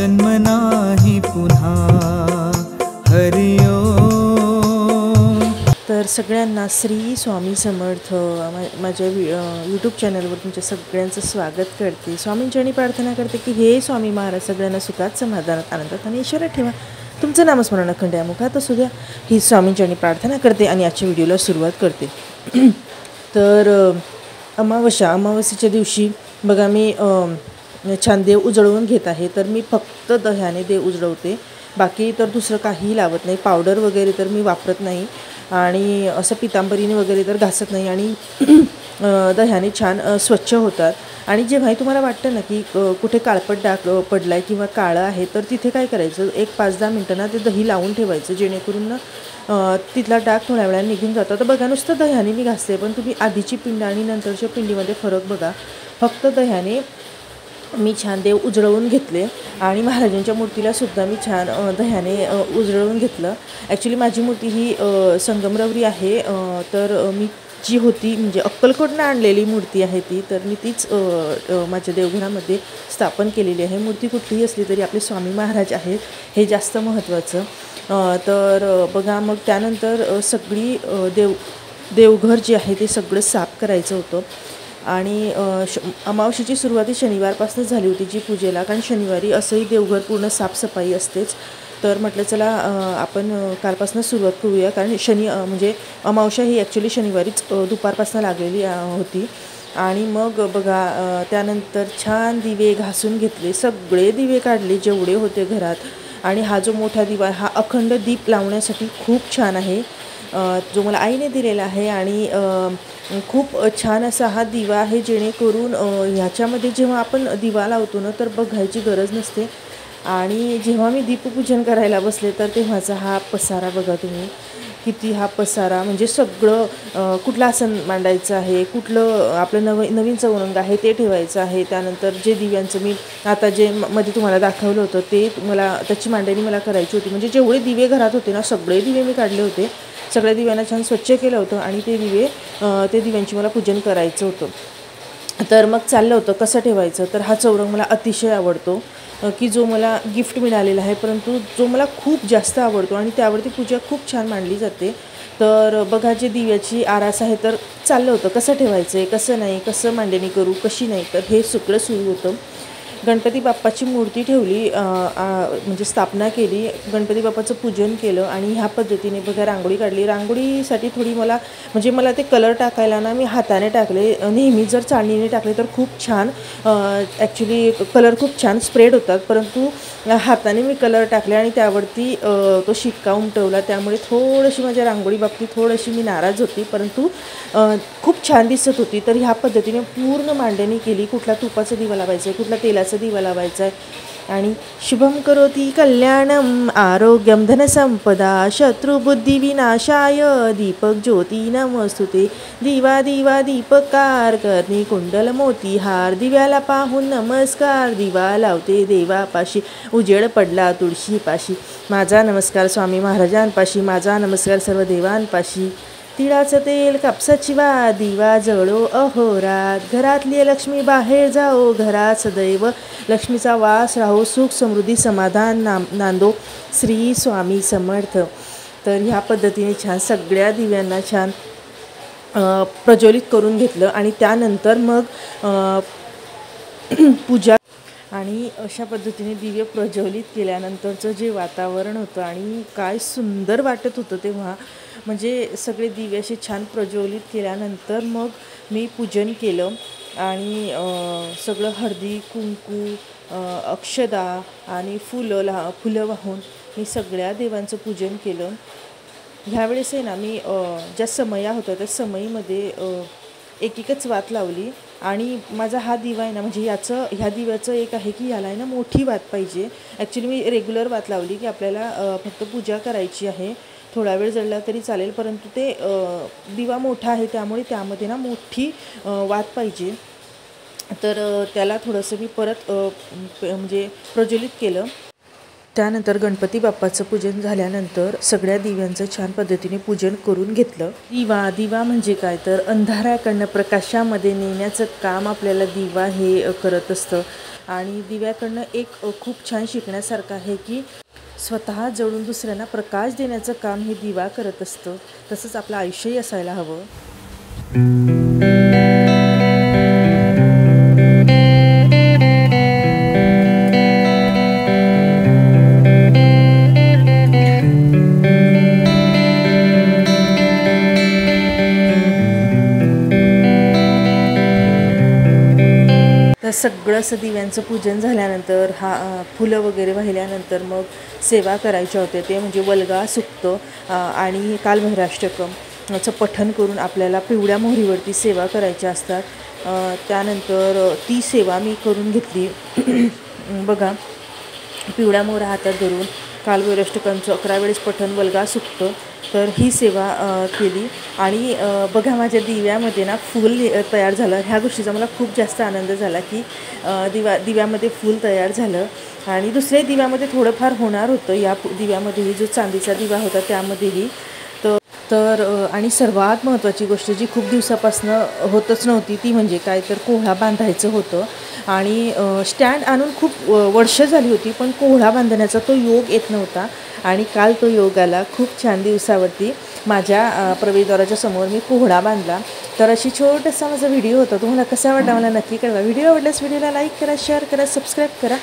जन्म नाही पुन्हा. हरि ओम. तर सगळ्यांना श्री स्वामी समर्थ. माझ्या यूट्यूब चॅनलवर तुमच्या सगळ्यांचं स्वागत करते. स्वामींचरणी प्रार्थना करते की हे स्वामी महाराज सगळ्यांना सुखात, समाधानात, आनंदात आणि ऐश्वर्यात ठेवा. तुमचं नामस्मरण अखंड मुखात असू द्या, ही स्वामींचरणी प्रार्थना करते आणि आजच्या व्हिडिओला सुरुवात करते. तर अमावस्येच्या दिवशी बघा मी छान देव उजळवून घेत आहे. तर मी फक्त दह्याने देव उजळवते, बाकी तर दुसरं काहीही लावत नाही. पावडर वगैरे तर मी वापरत नाही आणि असं पितांबरीने वगैरे तर घासत नाही. आणि दह्याने छान स्वच्छ होतात. आणि जेव्हाही तुम्हाला वाटतं ना की कुठे काळपट डाग पडला आहे किंवा काळं आहे, तर तिथे काय करायचं, एक 5-10 मिनटं ना ते दही लावून ठेवायचं, जेणेकरून ना तिथला डाग थोड्या वेळाने निघून जातो. तर बघा नुसतं दह्याने मी घासते, पण तुम्ही आधीची पिंड आणि नंतरच्या पिंडीमध्ये फरक बघा. फक्त दह्याने मी छान देव उजळवून घेतले आणि महाराजांच्या मूर्तीला सुद्धा मी छान दह्याने उजळवून घेतलं. ॲक्च्युली माझी मूर्ती ही संगमरवरी आहे. तर मी जी होती म्हणजे अक्कलकोटनं आणलेली मूर्ती आहे ती, तर मी तीच माझ्या देवघरामध्ये स्थापन केलेली आहे. मूर्ती कुठलीही असली तरी आपले स्वामी महाराज आहेत, हे जास्त महत्त्वाचं. तर बघा मग त्यानंतर सगळी देवघर जे आहे ते सगळं साफ करायचं होतं. आणि अमावस्येची सुरुवाती शनिवारपासून झाली होती जी पूजेला, कारण शनिवारी असंही देवघर पूर्ण साफसफाई असतेच. तर म्हटलं चला आपण कालपासून सुरुवात करूया, कारण म्हणजे अमावस्या ही ॲक्च्युली शनिवारीच दुपारपासून लागलेली होती. आणि मग बघा त्यानंतर छान दिवे घासून घेतले, सगळे दिवे काढले जेवढे होते घरात. आणि हा जो मोठा दिवा, हा अखंड दीप लावण्यासाठी खूप छान आहे, जो मला आईने दिलेला आहे. आणि खूप छान असा हा दिवा आहे, जेणेकरून ह्याच्यामध्ये जेव्हा आपण दिवा लावतो ना तर बघायची गरज नसते. आणि जेव्हा मी दीपपूजन करायला बसले तर तेव्हाचा हा पसारा बघा तुम्ही, किती हा पसारा, म्हणजे सगळं कुठलं आसन मांडायचं आहे, कुठलं आपलं नवीन चौरंग आहे ते ठेवायचं आहे. त्यानंतर जे दिव्यांचं मी आता जे मध्ये तुम्हाला दाखवलं होतं ते मला त्याची मांडणी मला करायची होती. म्हणजे जेवढे दिवे घरात होते ना सगळे दिवे मी काढले होते, सगळ्या दिव्यांना छान स्वच्छ केलं होतं आणि ते दिव्यांची मला पूजन करायचं होतं. तर मग चाललं होतं कसं ठेवायचं. तर हा चौरंग मला अतिशय आवडतो, की जो मला गिफ्ट मिळालेला आहे, परंतु जो मला खूप जास्त आवडतो आणि त्यावरती पूजा खूप छान मांडली जाते. तर बघा जे दिव्याची आरास आहे, तर चाललं होतं कसं ठेवायचं आहे, कसं नाही, कसं मांडणी करू, कशी नाही. तर हे सगळं सुरू होतं. गणपती बाप्पाची मूर्ती ठेवली, म्हणजे स्थापना केली, गणपती बाप्पाचं पूजन केलं आणि ह्या पद्धतीने बघा रांगोळी काढली. रांगोळीसाठी थोडी मला ते कलर टाकायला ना मी हाताने टाकले. नेहमी जर चाळणीने टाकले तर खूप छान ॲक्च्युली कलर खूप छान स्प्रेड होतात, परंतु हाताने मी कलर टाकले आणि त्यावरती तो शिक्का उमटवला. त्यामुळे थोडीशी माझ्या रांगोळी बाबतीत थोडीशी मी नाराज होती, परंतु खूप छान दिसत होती. तर ह्या पद्धतीने पूर्ण मांडणी केली. कुठला तुपाचा दिवा लावायचा आहे, कुठला तेलाचा दिवा लावायचा आहे. आणि शुभम करोति कल्याणम आरोग्यम धनसंपदा शत्रुबुद्धी विनाशाय दीपक ज्योती नमस्तुते. दिवा दिवा दीपकार करणी कुंडल मोतीहार. दिव्याला पाहून नमस्कार, दिवा लावते देवापाशी, उजेड पडला तुळशीपाशी. माझा नमस्कार स्वामी महाराजांपाशी, माझा नमस्कार सर्व देवांपाशी. तिळाचं तेल कापसाची वात, दिवा जळो अहोरात. घरातली लक्ष्मी बाहेर जाओ, घरात सदैव लक्ष्मीचा वास राहो. सुख समृद्धी समाधान नांदो. श्री स्वामी समर्थ. तर ह्या पद्धतीने छान सगळ्या दिव्यांना छान प्रज्वलित करून घेतलं. आणि त्यानंतर मग पूजा आणि अशा पद्धतीने दिवे प्रज्वलित केल्यानंतरचं जे वातावरण होतं आणि काय सुंदर वाटत होतं तेव्हा, म्हणजे सगळे दिवे असे छान प्रज्वलित केल्यानंतर मग मी पूजन केलं. आणि सगळं हळदी कुंकू, अक्षदा आणि फुलं वाहून मी सगळ्या देवांचं पूजन केलं. ह्यावेळेस आहे ना मी ज्या समया होत्या त्या समयीमध्ये एकच वात लावली. आणि माझा हा दिवा आहे ना, म्हणजे ह्या दिव्याचं एक आहे की याला आहे ना मोठी वात पाहिजे. ॲक्च्युली मी रेग्युलर वात लावली की आपल्याला फक्त पूजा करायची आहे, थोडा वेळ जळला तरी चालेल, परंतु ते दिवा मोठा आहे त्यामुळे त्यामध्ये ना मोठी वात पाहिजे. तर त्याला थोडंसं मी परत म्हणजे प्रज्वलित केलं. त्यानंतर गणपती बाप्पाचं पूजन झाल्यानंतर सगळ्या दिव्यांचं छान पद्धतीने पूजन करून घेतलं. दिवा म्हणजे काय तर अंधाराकडनं प्रकाशामध्ये नेण्याचं काम आपल्याला दिवा हे करत असतं. आणि दिव्याकडनं एक खूप छान शिकण्यासारखं आहे की स्वतः जळून दुसऱ्यांना प्रकाश देण्याचं काम हे दिवा करत असतं. तसंच आपलं आयुष्यही असायला हवं. सगळं असं दिव्यांचं पूजन झाल्यानंतर फुलं वगैरे वाहिल्यानंतर मग सेवा करायच्या होत्या. ते म्हणजे वल्गा सुक्त आणि कालभैरवाष्टकमचं पठण करून आपल्याला पिवळ्या मोहरीवरती सेवा करायच्या असतात. त्यानंतर ती सेवा मी करून घेतली. बघा, पिवळ्या मोहऱ्या हातात धरून कालभैरवाष्टकमचं 11 वेळेस पठण, वल्गा सुक्त, तर ही सेवा केली. आणि बघा, माझ्या दिव्यामध्ये ना फूल तयार झालं. ह्या गोष्टीचा मला खूप जास्त आनंद झाला की दिव्यामध्ये फूल तयार झालं. आणि दुसऱ्या दिव्यामध्ये थोडंफार होणार होतं. या दिव्यामध्येही जो चांदीचा दिवा होता त्यामध्येही तर आणि सर्वात महत्त्वाची गोष्ट जी खूप दिवसापासून होतच नव्हती ती म्हणजे काय तर कोहळा बांधायचं होतं. आणि स्टँड आणून खूप वर्ष झाली होती पण कोहळा बांधण्याचा तो योग येत नव्हता. आणि काल तो योग आला. खूप छान दिवसावरती माझ्या प्रवेशद्वाराच्या समोर मी कोहळा बांधला. तर अशी छोटासा माझा व्हिडिओ होता. तुम्हाला कसा वाटला मला नक्की कळवा. व्हिडिओ आवडल्यास व्हिडिओला लाईक करा, शेअर करा, सबस्क्राईब करा.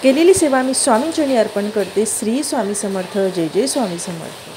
केलेली सेवा मी स्वामींचरणी अर्पण करते. श्री स्वामी समर्थ. जय जय स्वामी समर्थ.